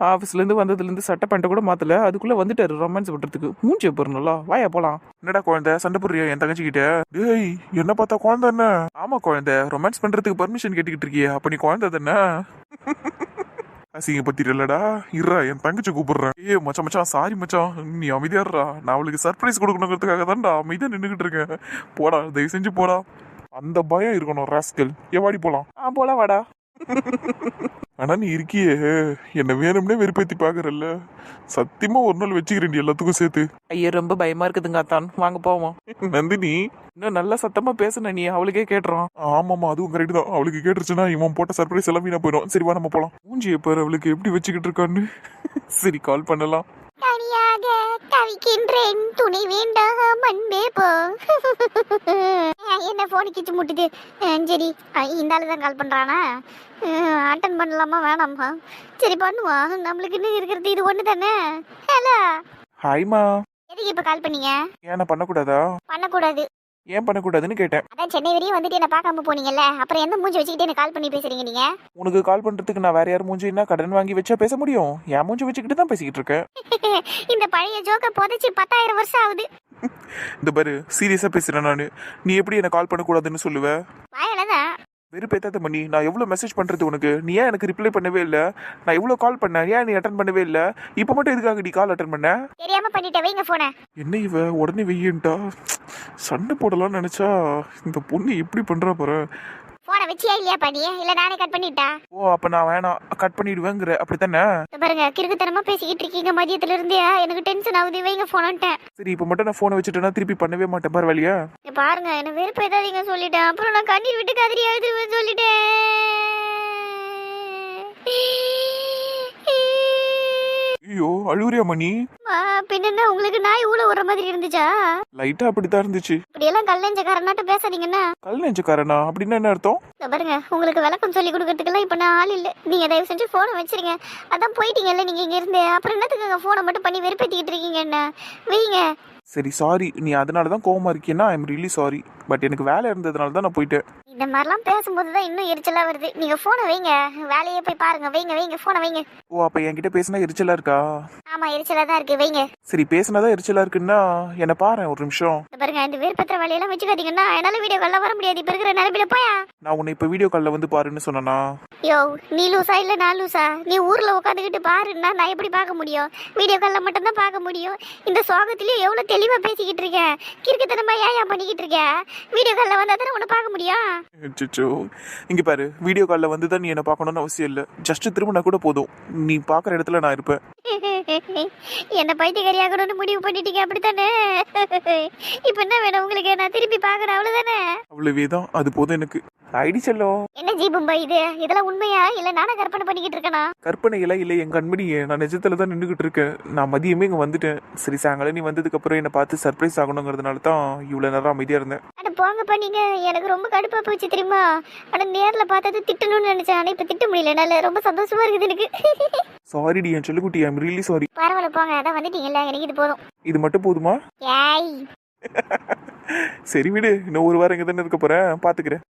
B: ஆபீஸ்ல இருந்து வந்ததுல இருந்து சட்டை பேண்ட கூட மாத்தல, அதுக்குள்ள வந்துட்டாரு ரொமான்ஸ் பண்றதுக்கு. மூஞ்சி போறணும்ல, வாயா போலாம்.
D: என்னடா குழந்தை, சண்டை போடுறியா என் தங்கச்சி கிட்ட? டேய், என்ன பார்த்தா குழந்தை என்ன?
B: ஆமா குழந்தை, ரொமான்ஸ் பண்றதுக்கு பர்மிஷன் கேட்டுக்கிட்டு இருக்கியே, அப்ப நீ குழந்தை தானே?
D: அசிங்க பத்திரலடா, இருடா என் தங்கச்சி கூப்பிடுறேன். மச்சான் மச்சான், சாரி மச்சான், நீ அமைதியாடுறா. நான் அவளுக்கு சர்ப்ரைஸ் கொடுக்கணுங்கிறதுக்காக தான்டா அமைதியா நின்றுகிட்டு இருக்கேன். போடா, தயவு செஞ்சு போடா. அந்த பயம் இருக்கணும் ராஸ்கல். வாடி போலாம்.
B: போலாம் வாடா.
D: ஆனா நீ இருக்கியே, என்ன வேணும்னே வெறுப்பேத்தி பாக்குறல்ல. சத்தியமா ஒரு நாள் வச்சுக்கிறேன் எல்லாத்துக்கும் சேர்த்து.
B: ஐயோ ரொம்ப பயமா இருக்குதுங்க அத்தான், வாங்க போவோம்.
D: நந்தினி
B: இன்னும் நல்லா சத்தமா பேசுன நீ, அவளுக்கே கேட்டுறோம்.
D: ஆமாமா, அதுவும் கரெக்ட் தான். அவளுக்கு கேட்டுருச்சுன்னா இவன் போட்ட சர்ப்ரைஸ் எல்லாம் வீணா போயிடும். சரி வா நம்ம போலாம். மூஞ்சியை பாரு அவளுக்கு எப்படி வச்சுக்கிட்டு இருக்கான்னு. சரி கால் பண்ணலாம்.
A: தனியாக தவிக்கின்றேன், துணை வேண்டாம் அன்பே போ. என்ன போன் கிச்சு முட்டுது. சரி, இந்த ஆளு தான் கால் பண்றானா? அட்டன் பண்ணலாமா வேணாமா? சரி பண்ணுவா, நம்மளுக்கு இன்னும் இருக்கிறது இது ஒண்ணு தானே. ஹலோ.
B: ஹாய்மா.
A: எதுக்கு இப்ப கால் பண்ணீங்க?
B: ஏன் பண்ணக்கூடாதா?
A: பண்ணக்கூடாது.
B: ஏன் பண்ணக்கூடாதுன்னு கேட்டேன்.
A: அதான் சென்னை வரையும் வந்துட்டு என்ன பார்க்காம போனீங்கல்ல, அப்புறம் எந்த மூஞ்சி வச்சுக்கிட்டு என்ன கால் பண்ணி பேசுறீங்க நீங்க?
B: உனக்கு கால் பண்றதுக்கு நான் வேற யார் மூஞ்சின்னா கடன் வாங்கி வச்சா பேச முடியும்? என் மூஞ்சி வச்சுக்கிட்டு தான் பேசிக்கிட்டு இருக்கேன்.
A: இந்த பழைய ஜோக்க புதைச்சி 10,000 வருஷம் ஆகுது.
B: இந்த பாரு, சீரியஸா பேசுறேன் நானு. நீ எப்படி என்ன கால் பண்ணக்கூடாதுன்னு சொல்லுவ?
A: வாயிலதான்.
B: வெறுப்பேத்தாத மணி. நான் எவ்வளவு மெசேஜ் பண்றது உனக்கு? நீ ஏன் எனக்கு ரிப்ளை பண்ணவே இல்ல? நான் எவ்வளவு கால் பண்ணேன், ஏன் நீ அட்டன் பண்ணவே இல்ல? இப்ப மட்டும் எதுக்காக நீ கால் அட்டன் பண்ண?
A: தெரியாம பண்ணிட்ட, வைங்க போன.
B: என்ன இவ உடனே வெய்யன்ட்டா? சண்டை போடலாம்னு நினைச்சா இந்த பொண்ணு எப்படி பண்றா பாரு.
A: போன வச்சியா இல்லையா பண்ணி? இல்ல நானே கட் பண்ணிட்டா?
B: ஓ அப்ப நான் வேணாம், கட் பண்ணிடுவேங்கிற அப்படித்தானே?
A: பாருங்க, கிறுக்குத்தனமா பேசிக்கிட்டு இருக்கீங்க மதியத்துல இருந்தே. எனக்கு டென்ஷன் ஆகுது, வைங்க போனட்டேன்.
B: சரி இப்ப மட்டும் நான் போனை வச்சுட்டேன்னா திருப்பி பண்ணவே மாட்டேன் பாரு வழியா.
A: பாருங்க, என்ன வெறுப்பு ஏதாதீங்க சொல்லிட்டேன். அப்புறம் நான் கண்ணீர் விட்டு கதறி அழுதுருவேன் சொல்லிட்டேன்.
B: ஐயோ அழுவுறியா மணி?
A: பின்ன உங்களுக்கு நாய் ஊழ விடுற மாதிரி இருந்துச்சா?
B: லைட்டா அப்படித்தான் இருந்துச்சு.
A: இப்படி எல்லாம் கல் நெஞ்சக்காரனாட்ட பேசாதீங்கன்னா.
B: கல் நெஞ்சக்காரனா அப்படின்னா என்ன அர்த்தம்?
A: பாருங்க, உங்களுக்கு விளக்கம் சொல்லி கொடுக்கறதுக்கெல்லாம் இப்ப நான் ஆள் இல்ல. நீங்க தயவு செஞ்சு போனை வச்சிருங்க. அதான் போயிட்டீங்கல்ல நீங்க இங்க இருந்து, அப்புறம் என்னத்துக்கு போனை மட்டும் பண்ணி வெறுப்பேத்திக்கிட்டு இருக்கீங்க? என்ன வைங்க.
B: சரி சாரி, நீ அதனால தான் கோவமா இருக்கேன்னா I am really sorry. But எனக்கு வேலை இருந்ததுனால தான் நான் போயிட்டேன்.
A: இந்த மாதிரிலாம் பேசும்போது தான் இன்னும் எரிச்சலா வருது. நீங்க போனை வைங்க, வேலையே போய் பாருங்க. வைங்க வைங்க, போனை வைங்க.
B: ஓ அப்ப என்கிட்ட பேசினா எரிச்சலா இருக்கா?
A: ஆமா, எரிச்சலா தான் இருக்கு. வைங்க.
B: சரி பேசினாதான் எரிச்சலா இருக்குன்னா என்ன பாரு ஒரு நிமிஷம்.
A: இந்த பாருங்க, இந்த வேறுபத்திர வேலையெல்லாம் வச்சுக்காதீங்கன்னா என்னால வீடியோ கால்லாம் வர முடியாது. இப்ப இருக்கிற நிலைமையில போயா.
B: நான் உன்னை இப்ப வீடியோ கால்ல வந்து பாருன்னு சொன்னனா?
A: யோ, நீ லூசா இல்ல நான் லூசா? நீ ஊர்ல உட்காந்துக்கிட்டு பாருன்னா நான் எப்படி பார்க்க முடியும்? வீடியோ கால்ல மட்டும் தான் பார்க்க முடியும். இந்த சோகத்திலயும் எவ்வளவு தெளிவா பேசிக்கிட்டு இருக்கேன். கிறுக்குத்தனமா ஏன் பண்ணிக்கிட்டு இருக்கேன்? வீடியோ கால்ல வந்தா தானே உன்னை பார்க்க முடியும்.
B: அச்சச்சோ. இங்க பாரு, வீடியோ கால்ல வந்து தான் நீ என்ன பார்க்கணும்னு அவசியம் இல்லை. ஜஸ்ட் திரும்பினா கூட போதும், நீ பார்க்குற இடத்துல நான் இருப்பேன்.
A: என்ன பைத்தியக்காரியாகணும்னு முடிவு பண்ணிட்டீங்க அப்படித்தானே? இப்ப என்ன வேணும் உங்களுக்கு? நான் திருப்பி பார்க்கணும் அவ்வளவுதானே?
B: அவ்வளவேதான், அது போதும் எனக்கு. ஐடி செல்லம்.
A: என்ன ஜீபும்பா இது? இதெல்லாம் உண்மையா இல்ல நானா கற்பனை பண்ணிக்கிட்டு இருக்கேனா?
B: கற்பனை எல்லாம் இல்லை, என் கண்மணியே. நான் நிஜத்துல தான் நின்றுகிட்டு இருக்கேன். நான் மதியமே இங்க வந்துட்டேன். சரி சாயங்காலம் நீ வந்ததுக்கு அப்புறம் என்னை பார்த்து சர்ப்ரைஸ் ஆகணுங்கிறதுனால தான் இவ்வளவு நேரம் அமைதியா இருந்தேன்.
A: அட போங்கப்பா நீங்க. எனக்கு ரொம்ப கடுப்பா போச்சு தெரியுமா? ஆனா நேர்ல பார்த்தது திட்டணும்னு நினைச்சேன். ஆனா இப்ப திட்ட முடியல. என்னால ரொம்ப சந்தோஷமா இருக்குது எனக்கு.
B: சாரிடி என் செல்லுக்குட்டி, ஐம் ரியலி சாரி.
A: பரவாயில்ல போங்க, அதான் வந்துட்டீங்கல்ல, எனக்கு இது போதும்.
B: இது மட்டும் போதுமா?
A: ஏய்,
B: சரி விடு, இன்னும் ஒரு வாரம் இங்க தானே இருக்க போறேன், பாத்துக்கிறேன்.